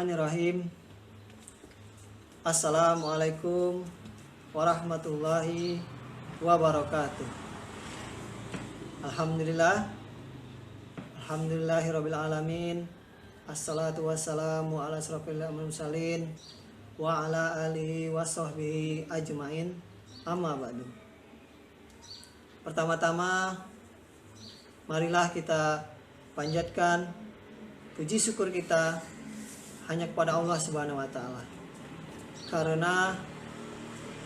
Bismillahirrahmanirrahim. Assalamualaikum warahmatullahi wabarakatuh. Alhamdulillahirabbil alamin. Assalatu wassalamu ala asrofil mursalin wa ala alihi washabbihi ajmain. Amma ba'du. Pertama-tama marilah kita panjatkan puji syukur kita hanya kepada Allah Subhanahu wa taala. Karena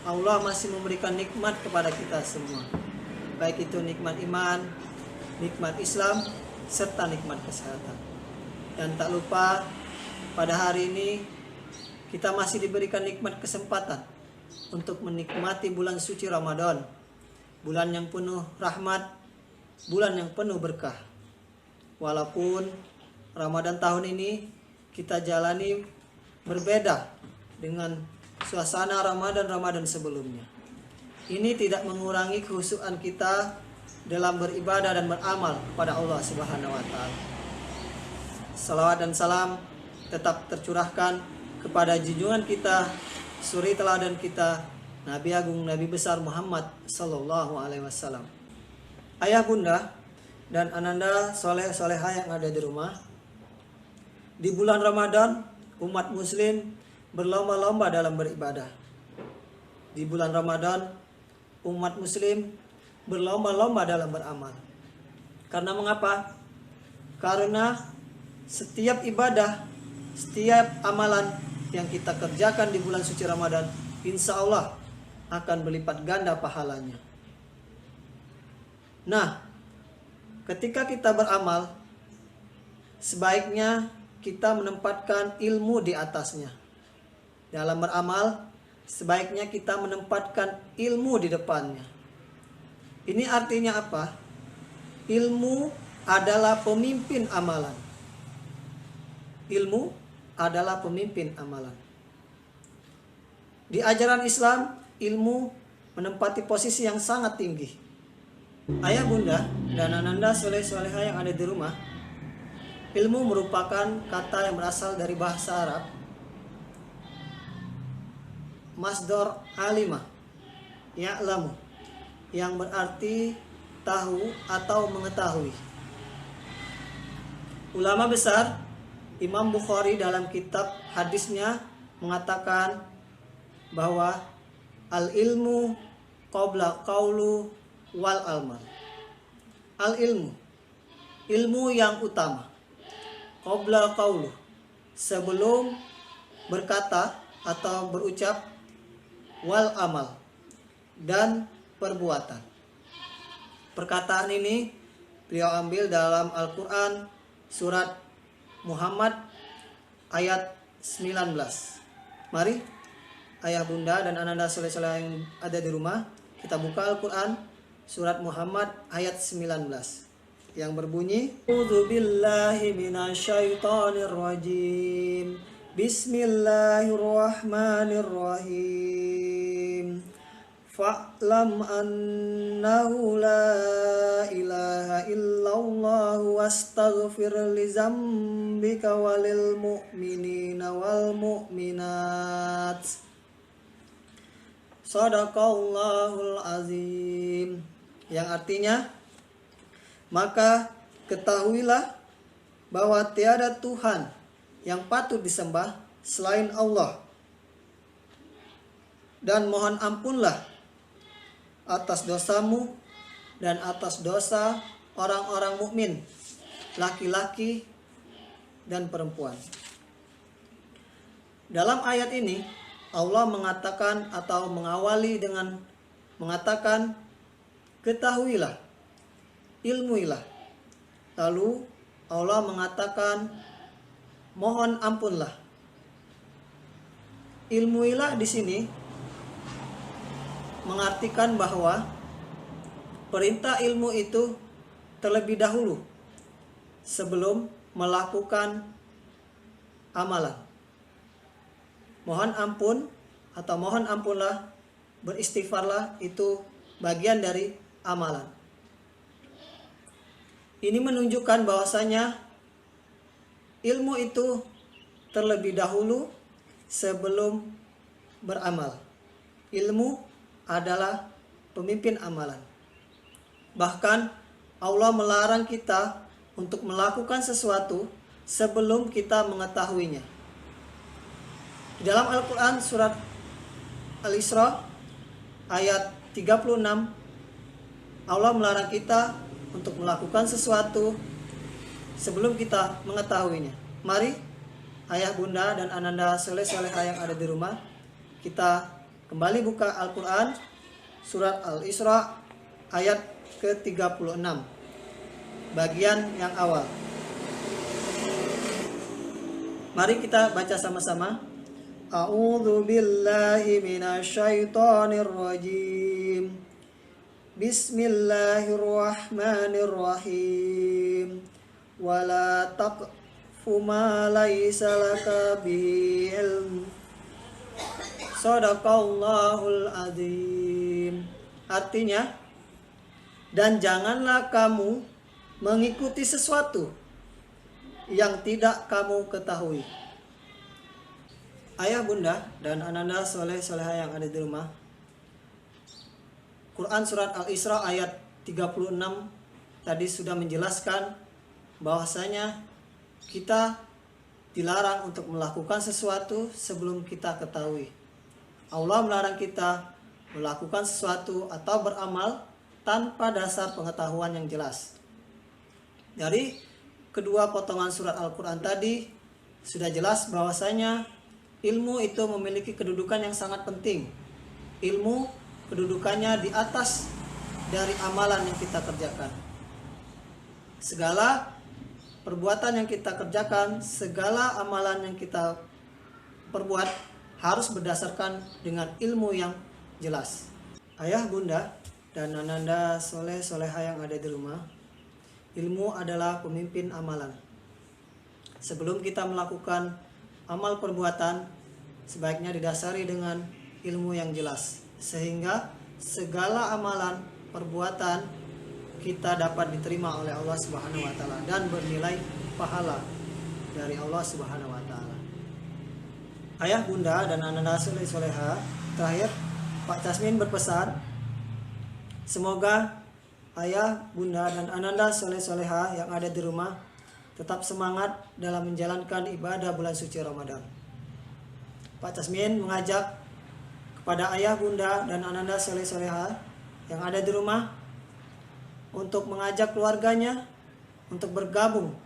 Allah masih memberikan nikmat kepada kita semua. Baik itu nikmat iman, nikmat Islam, serta nikmat kesehatan. Dan tak lupa pada hari ini kita masih diberikan nikmat kesempatan untuk menikmati bulan suci Ramadan. Bulan yang penuh rahmat, bulan yang penuh berkah. Walaupun Ramadan tahun ini kita jalani berbeda dengan suasana Ramadan sebelumnya. Ini tidak mengurangi kekhusyuan kita dalam beribadah dan beramal kepada Allah Subhanahu wa taala. Salawat dan salam tetap tercurahkan kepada junjungan kita, suri teladan kita, Nabi Agung Nabi besar Muhammad sallallahu alaihi wasallam. Ayah bunda dan ananda soleh-soleha yang ada di rumah, di bulan Ramadan umat muslim berlomba-lomba dalam beribadah. Di bulan Ramadan umat muslim berlomba-lomba dalam beramal. Karena mengapa? Karena setiap ibadah, setiap amalan yang kita kerjakan di bulan suci Ramadan, insya Allah akan berlipat ganda pahalanya. Nah, ketika kita beramal, sebaiknya kita menempatkan ilmu di atasnya. Dalam beramal, sebaiknya kita menempatkan ilmu di depannya. Ini artinya apa? Ilmu adalah pemimpin amalan. Ilmu adalah pemimpin amalan. Di ajaran Islam, ilmu menempati posisi yang sangat tinggi. Ayah bunda dan ananda soleh-soleha yang ada di rumah, ilmu merupakan kata yang berasal dari bahasa Arab, masdar alimah, ya'lamu, yang berarti tahu atau mengetahui. Ulama besar Imam Bukhari dalam kitab hadisnya mengatakan bahwa al-ilmu qabla qaulu wal amal. Al-ilmu, ilmu yang utama, qabla qaulu, sebelum berkata atau berucap, wal amal, dan perbuatan. Perkataan ini beliau ambil dalam Al-Quran surat Muhammad ayat 19. Mari ayah bunda dan ananda soleh-soleh yang ada di rumah, kita buka Al-Quran surat Muhammad ayat 19 yang berbunyi, A'udzubillahi minasyaitonirrajim. Bismillahirrahmanirrahim. Fa'lam annahu la ilaha illallah wastaghfir li dzambika walil mu'minina wal mu'minat. Shadaqallahul azim. Yang artinya, maka ketahuilah bahwa tiada Tuhan yang patut disembah selain Allah, dan mohon ampunlah atas dosamu dan atas dosa orang-orang mukmin, laki-laki dan perempuan. Dalam ayat ini Allah mengatakan atau mengawali dengan mengatakan ketahuilah, ilmuilah. Lalu Allah mengatakan mohon ampunlah. Ilmuilah di sini mengartikan bahwa perintah ilmu itu terlebih dahulu sebelum melakukan amalan. Mohon ampun atau mohon ampunlah, beristighfarlah, itu bagian dari amalan. Ini menunjukkan bahwasanya ilmu itu terlebih dahulu sebelum beramal. Ilmu adalah pemimpin amalan. Bahkan Allah melarang kita untuk melakukan sesuatu sebelum kita mengetahuinya. Di dalam Al-Quran surat Al-Isra ayat 36, Allah melarang kita untuk melakukan sesuatu sebelum kita mengetahuinya. Mari ayah, bunda, dan ananda soleh-soleha yang ada di rumah, kita kembali buka Al-Quran surat Al-Isra ayat ke-36, bagian yang awal. Mari kita baca sama-sama. A'udzu billahi minasyaitonir rajim. Bismillahirrahmanirrahim. Wala taqfu ma laysa laka bihi ilm. Shadaqallahul azim. Artinya, dan janganlah kamu mengikuti sesuatu yang tidak kamu ketahui. Ayah, bunda, dan ananda soleh-soleha yang ada di rumah, Quran surat Al-Isra ayat 36 tadi sudah menjelaskan bahwasanya kita dilarang untuk melakukan sesuatu sebelum kita ketahui. Allah melarang kita melakukan sesuatu atau beramal tanpa dasar pengetahuan yang jelas. Dari kedua potongan surat Al-Quran tadi sudah jelas bahwasanya ilmu itu memiliki kedudukan yang sangat penting. Ilmu kedudukannya di atas dari amalan yang kita kerjakan. Segala perbuatan yang kita kerjakan, segala amalan yang kita perbuat harus berdasarkan dengan ilmu yang jelas. Ayah, bunda, dan ananda soleh-soleha yang ada di rumah, ilmu adalah pemimpin amalan. Sebelum kita melakukan amal perbuatan, sebaiknya didasari dengan ilmu yang jelas, sehingga segala amalan perbuatan kita dapat diterima oleh Allah Subhanahu wa taala dan bernilai pahala dari Allah Subhanahu wa taala. Ayah, bunda, dan ananda soleh-soleha, terakhir Pak Casmin berpesan, semoga ayah, bunda, dan ananda soleh-soleha yang ada di rumah tetap semangat dalam menjalankan ibadah bulan suci Ramadan. Pak Casmin mengajak kepada ayah, bunda, dan ananda soleh-soleha yang ada di rumah untuk mengajak keluarganya untuk bergabung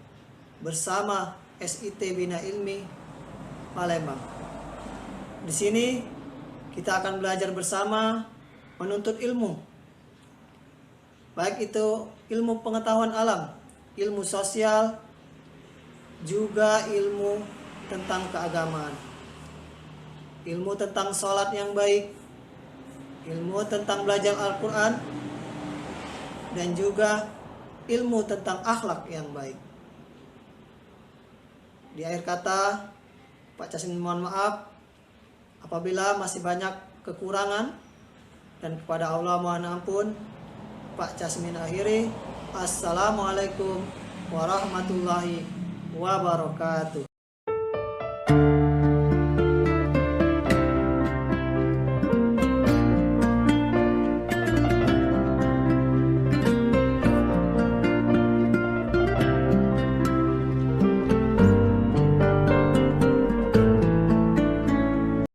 bersama SIT Bina Ilmi Palembang. Di sini kita akan belajar bersama menuntut ilmu, baik itu ilmu pengetahuan alam, ilmu sosial, juga ilmu tentang keagamaan, ilmu tentang sholat yang baik, ilmu tentang belajar Al-Quran, dan juga ilmu tentang akhlak yang baik. Di akhir kata, Pak Casmin mohon maaf apabila masih banyak kekurangan, dan kepada Allah mohon ampun. Pak Casmin akhiri. Assalamualaikum warahmatullahi wabarakatuh.